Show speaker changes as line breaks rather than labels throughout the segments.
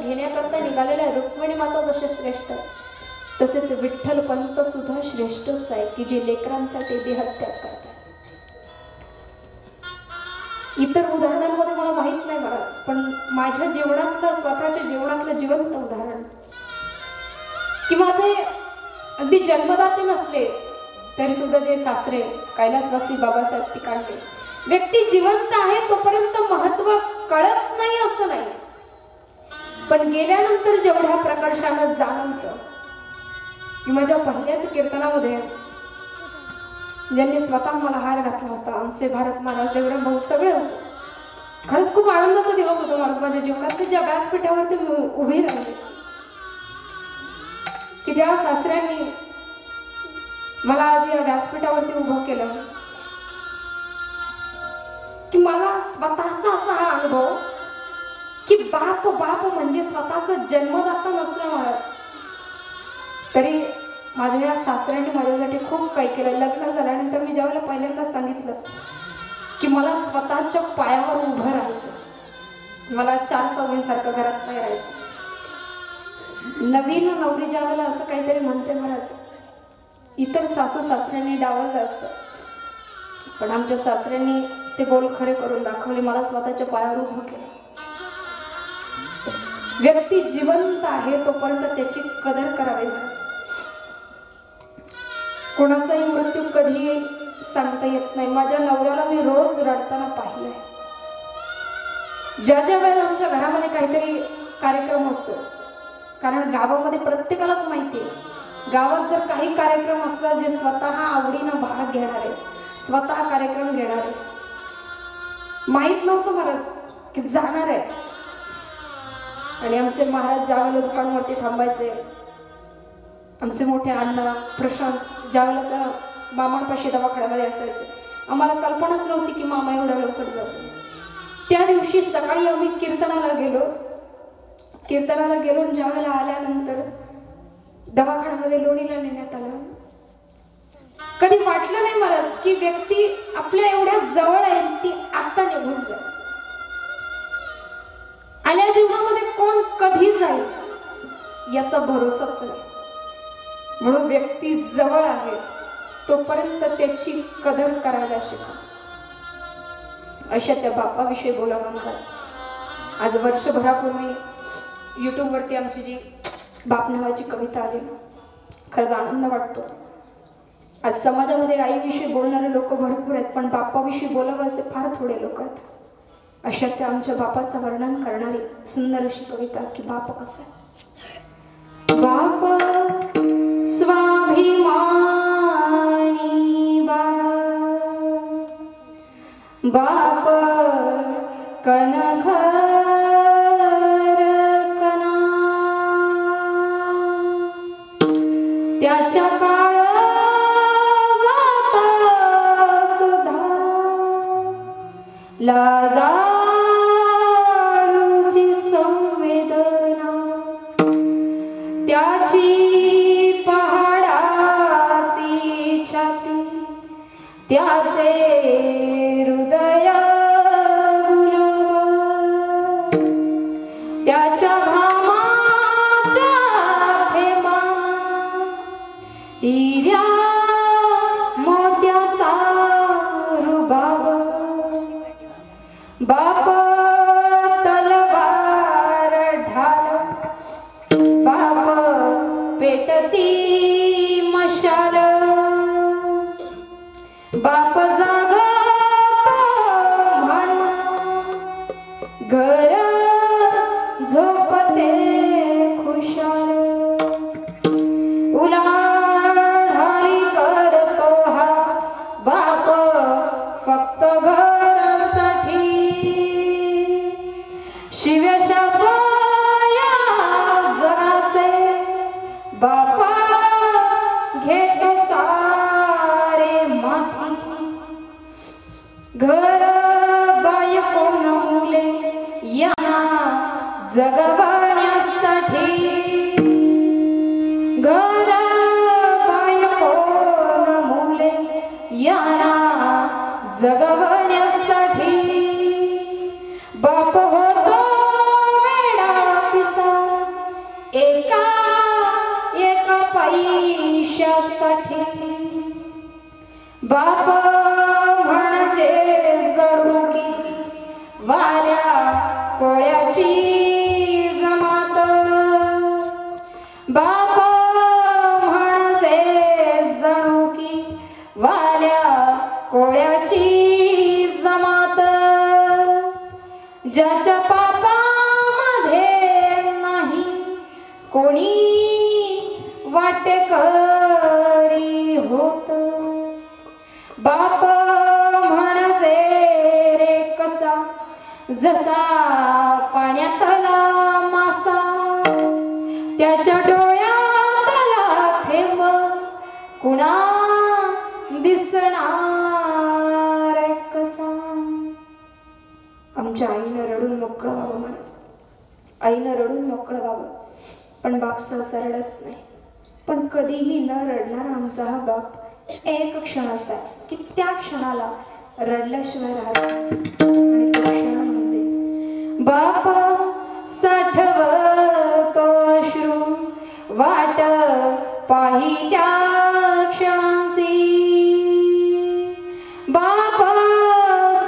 घेण्याकरता निघालेल्या रुक्मिणी माता जसे श्रेष्ठ, तसेच विठ्ठल पंत सुद्धा श्रेष्ठच आहे की जे लेकरांसाठी देहत्याग करतात. इतर उदाहरणांमध्ये मला माहित नाही महाराज, पण माझ्या जीवनातलं, स्वतःच्या जीवनातलं जिवंत उदाहरण की माझे अगदी जन्मदाते नसले तरी सुद्धा जे सासरे कैलासवासी बाबासाहेब तिकांडे, व्यक्ती जिवंत आहे तोपर्यंत महत्व कळत नाही असं नाही, पण गेल्यानंतर जेवढ्या प्रकर्षानं जाणवतं की माझ्या पहिल्याच कीर्तनामध्ये ज्यांनी स्वतः मला हार घातला होता, आमचे भारत महाराज, देवराम भाऊ सगळे होते. खरंच खूप आनंदाचा दिवस होता महाराज माझ्या जीवनात. ज्या व्यासपीठावरती उभी राहिली की त्या सासऱ्यांनी मला आज या व्यासपीठावरती उभं केलं की मला स्वतःचा असा हा अनुभव की बाप म्हणजे स्वतःचा जन्मदाता नसला महाराज, तरी माझ्या सासऱ्यांनी माझ्यासाठी खूप काही केलं. लग्न झाल्यानंतर मी ज्यावेळेला पहिल्यांदा सांगितलं की मला स्वतःच्या पायावर उभं राहायचं, मला चार चौघींसारखं घरात नाही राहायचं. नवीन नवरी ज्यावेळेला असं काहीतरी म्हणते महाराज, इतर सासू सासऱ्यांनी डावललं असतं, पण आमच्या सासऱ्यांनी ते बोल खरे करून दाखवले, मला स्वतःच्या पायावर उभं केलं. व्यक्ती जिवंत आहे तोपर्यंत त्याची कदर करावी महाराज. कोणाचाही मृत्यू कधी येईल सांगता येत नाही. माझ्या नवऱ्याला मी रोज रडताना पाहिलंय. ज्या ज्या वेळेला आमच्या घरामध्ये काहीतरी कार्यक्रम असतो, कारण गावामध्ये प्रत्येकालाच माहिती आहे, गावात जर काही कार्यक्रम असला जे स्वतः आवडीनं भाग घेणारे, स्वतः कार्यक्रम घेणारे, माहित नव्हतं महाराज की जाणार आहे. आणि आमचे महाराज ज्यावेळेला दुकानावरती थांबायचे, आमचे मोठे अण्णा प्रशांत ज्यावेळेला त्या मामांपाशी दवाखान्यामध्ये असायचे, आम्हाला कल्पनाच नव्हती की मामा एवढ्या लवकर जातो. त्या दिवशी सकाळी आम्ही कीर्तनाला गेलो आणि ज्यावेळेला आल्यानंतर दवाखान्यामध्ये लोणीला नेण्यात आलं. कधी वाटलं नाही महाराज की व्यक्ती आपल्या एवढ्या जवळ आहे ती आता निघून जाईल. आल्या जीवनामध्ये कोण कधी जाईल याचा भरोसाच नाही. म्हणून व्यक्ती जवळ आहे तोपर्यंत त्याची कदर करायला शिका. अशा त्या बापाविषयी बोलावं महाराज. आज वर्षभरापूर्वी युट्यूबवरती आमची जी बाप नावाची कविता आली, खरंच आनंद वाटतो. आज समाजामध्ये आईविषयी बोलणारे लोक भरपूर आहेत, पण बापाविषयी बोलावं असे फार थोडे लोक आहेत. अशा त्या आमच्या बापाचं वर्णन करणारी सुंदर अशी कविता की बाप कसा आहे. बाप स्वाभिमानी बाप कणखर कणा, त्याच्या काळजात सुद्धा लाजाळूची संवेदना, त्याची पहाडाची छाती, त्याचे हृदय गुलाब, त्याच्या घामाच्या थेंबा हिऱ्या मोत्याचा रुबाब. बाप तलवार ढाल, बाप पेटती मशाल, बाप जागतो म्हण घर झोपते खुशाल. उलाढाली करतो हा बाप फक्त घरासाठी, शिव्याशा स्वया जगाचे बापा घेतो सारे माथी. घर बायको न मुले यांना जगवण्यासाठी, घर बायको न मुले यांना जगवण्यासाठी, बाप होतो वेडा पिसा साठी बाप म्हणजे जणू की वाल्या कोळ्याची जमात बाप म्हणजे जणू की वाल्या कोळ्याची जमात ज्याच्या पापामध्ये नाही कोणी वाटेकरी होत बाप म्हणजे रे कसा जसा पाण्यातला मासा त्याच्या डोळ्यातला थेंब कुणा दिसणार कसा. आमच्या आईनं रडून मोकळं व्हावं म्हणायचं. आईनं रडून मोकळं व्हावं पण बाप सहसा रडत नाही. पण कधीही न रडणारा आमचा हा बाप एक क्षण असा की त्या क्षणाला रडल्याशिवाय राहत आणि तो क्षण म्हणजे बाप साठवतो अश्रू वाट पाही त्या क्षणांची बाप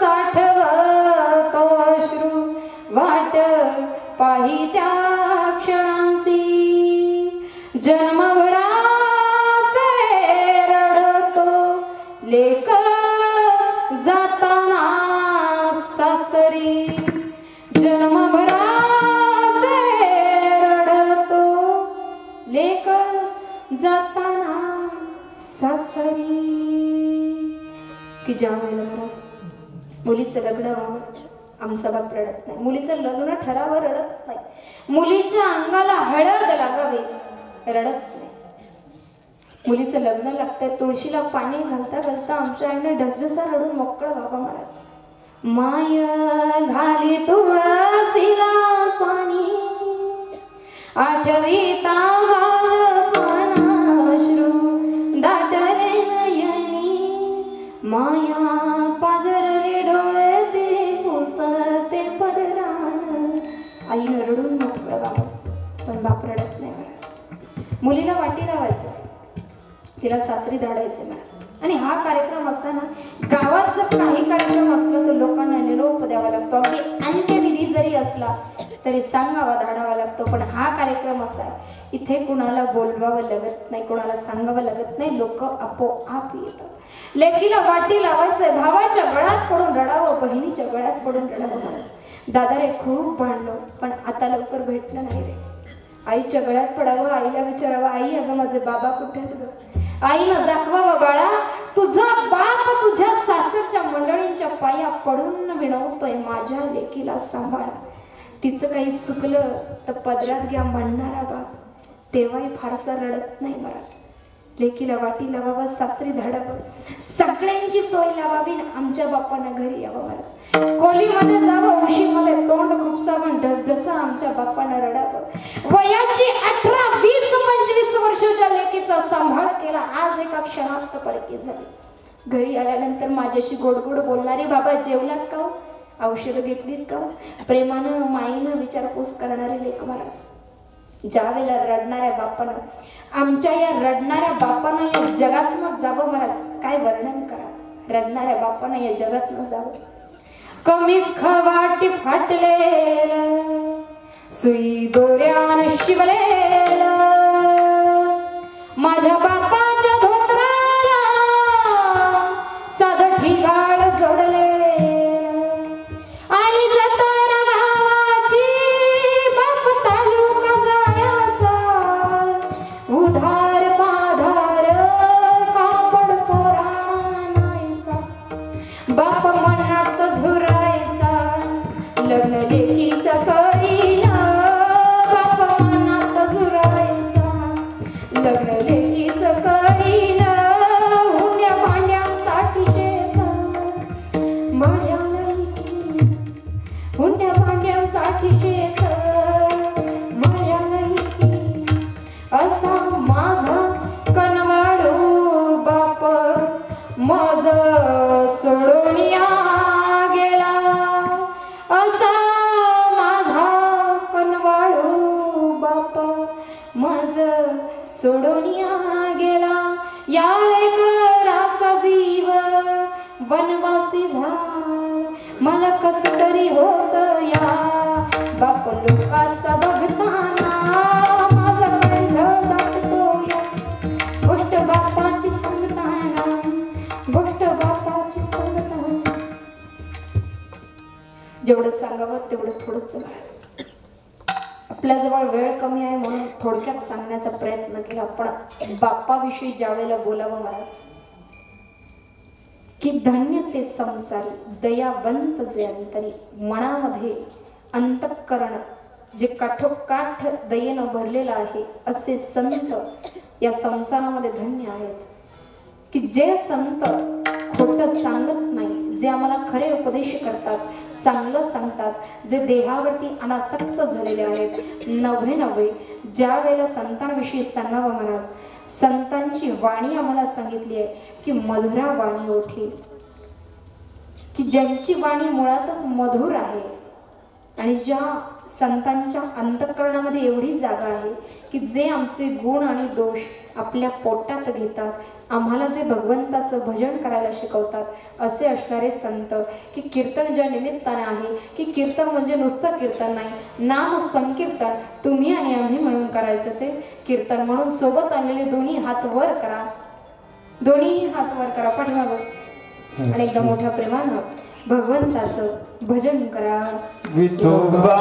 साठवतो अश्रू वाट पाही त्या क्षणांची जन्मभराचे रडतो लेक जाताना सासरी जन्मभराचे रडतो लेक जाताना सासरी. की ज्या वेळेला महाराज मुलीचं लग्न व्हावं आमचा बाप रडत नाही. मुलीचं लग्न ठरावं रडत नाही. मुलीच्या अंगाला हळद लागावी रडत नाही. मुलीचं लग्न लागतंय तुळशीला पाणी घालता घालता आमच्या आईने ढसढसा रडून मोकळं व्हावं महाराज. माय घाली तुळशीला पाणी आठवीता बालपणाश्रू दाटले नयनी माया पाजरले डोळे ते पुसते पडरान. आईनं रडून मोकळं व्हावं पण बाप रडत नाही महाराज. मुलीला वाटी लावायचं तिला सासरी धाडायचं महाराज. आणि हा कार्यक्रम असताना गावात जर काही कार्यक्रम असला तर लोकांना निरोप द्यावा लागतो. अगदी अंत्यविधी जरी असला तरी सांगावा धाडावा लागतो. पण हा कार्यक्रम असा इथे कुणाला बोलवावं लागत नाही कुणाला सांगावं लागत नाही. लोक आपोआप येतात. लेकीला वाटी लावायचंय भावाच्या गळ्यात पडून रडावं बहिणीच्या गळ्यात पडून रडावं. दादा रे खूप भांडलो पण आता लवकर भेटलं नाही रे. आईच्या गळ्यात पडावं आईला विचारावं आई अगं माझे बाबा कुठे आहेत ग. आईनं दाखवावं बाळा तुझा बाप तुझ्या सासरच्या मंडळींच्या पाया पडून विनवतोय माझ्या लेकीला सांभाळा. तिचं काही चुकलं तर पदरात घ्या म्हणणारा बाप तेव्हाही फारसा रडत नाही महाराज. लेकीला वाटी लावावं सासरी धाडावं सगळ्यांची सोय लावावी. आमच्या बापानं घरी यावं महाराज. खोलीमध्ये जावं उशीमध्ये तोंड खुपसावं ढसढसा आमच्या बापानं रडावं. वयाची 18, 20, 25 वर्षाच्या लेकीचा सांभाळ केला आज एका क्षणात परकी झाली. घरी आल्यानंतर माझ्याशी गोडगोड बोलणारी बाबा जेवलात का औषधं घेतलीत का प्रेमानं माईनं विचारपूस करणारे लेक महाराज. ज्या वेळेला रडणाऱ्या बापानं आमच्या या रडणाऱ्या बापानं या जगातनं जावं महाराज. काय वर्णन करा रडणाऱ्या बापानं या जगातनं जावं. कमीच खवाटी फाटलेलं सुई दोऱ्यानं शिवलेलं माझ्या बापाच्या धोत्राला साधं ठिगाळ जोडले आणि जतारा गावाची बाप तालुका जायचा उधार पाधार कापड पोराणायचा बाप मनात झुरायचा लग्न लेकीचं करीला बाप मनात झुरायचा लग्न लेकीचं कस तरी होत या बाप लोकाचा बघताना माझा काळजा दाटतो या गोष्ट बापाची सांगताना गोष्ट बापाची सांगताना जेवढं सांगावं तेवढं थोडंच आहे. आपल्याजवळ वेळ कमी आहे म्हणून थोडक्यात सांगण्याचा प्रयत्न केला. पण बाप्पाविषयी ज्या वेळेला बोलावं महाराज की धन्य ते संसारी दयावंत जे अंतरी मनामध्ये अंतःकरण जे काठोकाठ दयेनं भरलेलं आहे असे संत या संसारामध्ये धन्य आहेत. की जे संत खोटं सांगत नाही, जे आम्हाला खरे उपदेश करतात, चांगलं सांगतात, जे देहावरती अनासक्त झालेले आहेत. नव्हे ज्या वेळेला संतांविषयी सांगावं महाराज, संतांची वाणी आम्हाला सांगितली आहे की मधुरा वाणी ओठी, की ज्यांची वाणी मुळातच मधुर आहे आणि ज्या संतांच्या अंतःकरणामध्ये एवढी जागा आहे की जे आमचे गुण आणि दोष आपल्या पोटात घेतात, आम्हाला जे भगवंताचं भजन करायला शिकवतात, असे असणारे संत. की कीर्तन ज्या निमित्ताने आहे की कीर्तन म्हणजे नुसतं कीर्तन नाही, नाम संकीर्तन तुम्ही आणि आम्ही म्हणून करायचं ते कीर्तन. म्हणून सोबत आलेले दोन्ही हात वर करा, दोन्ही हात वर करा पाठीमागं आणि एकदम मोठ्या प्रेमानं भगवंताचं भजन करा. विठोबा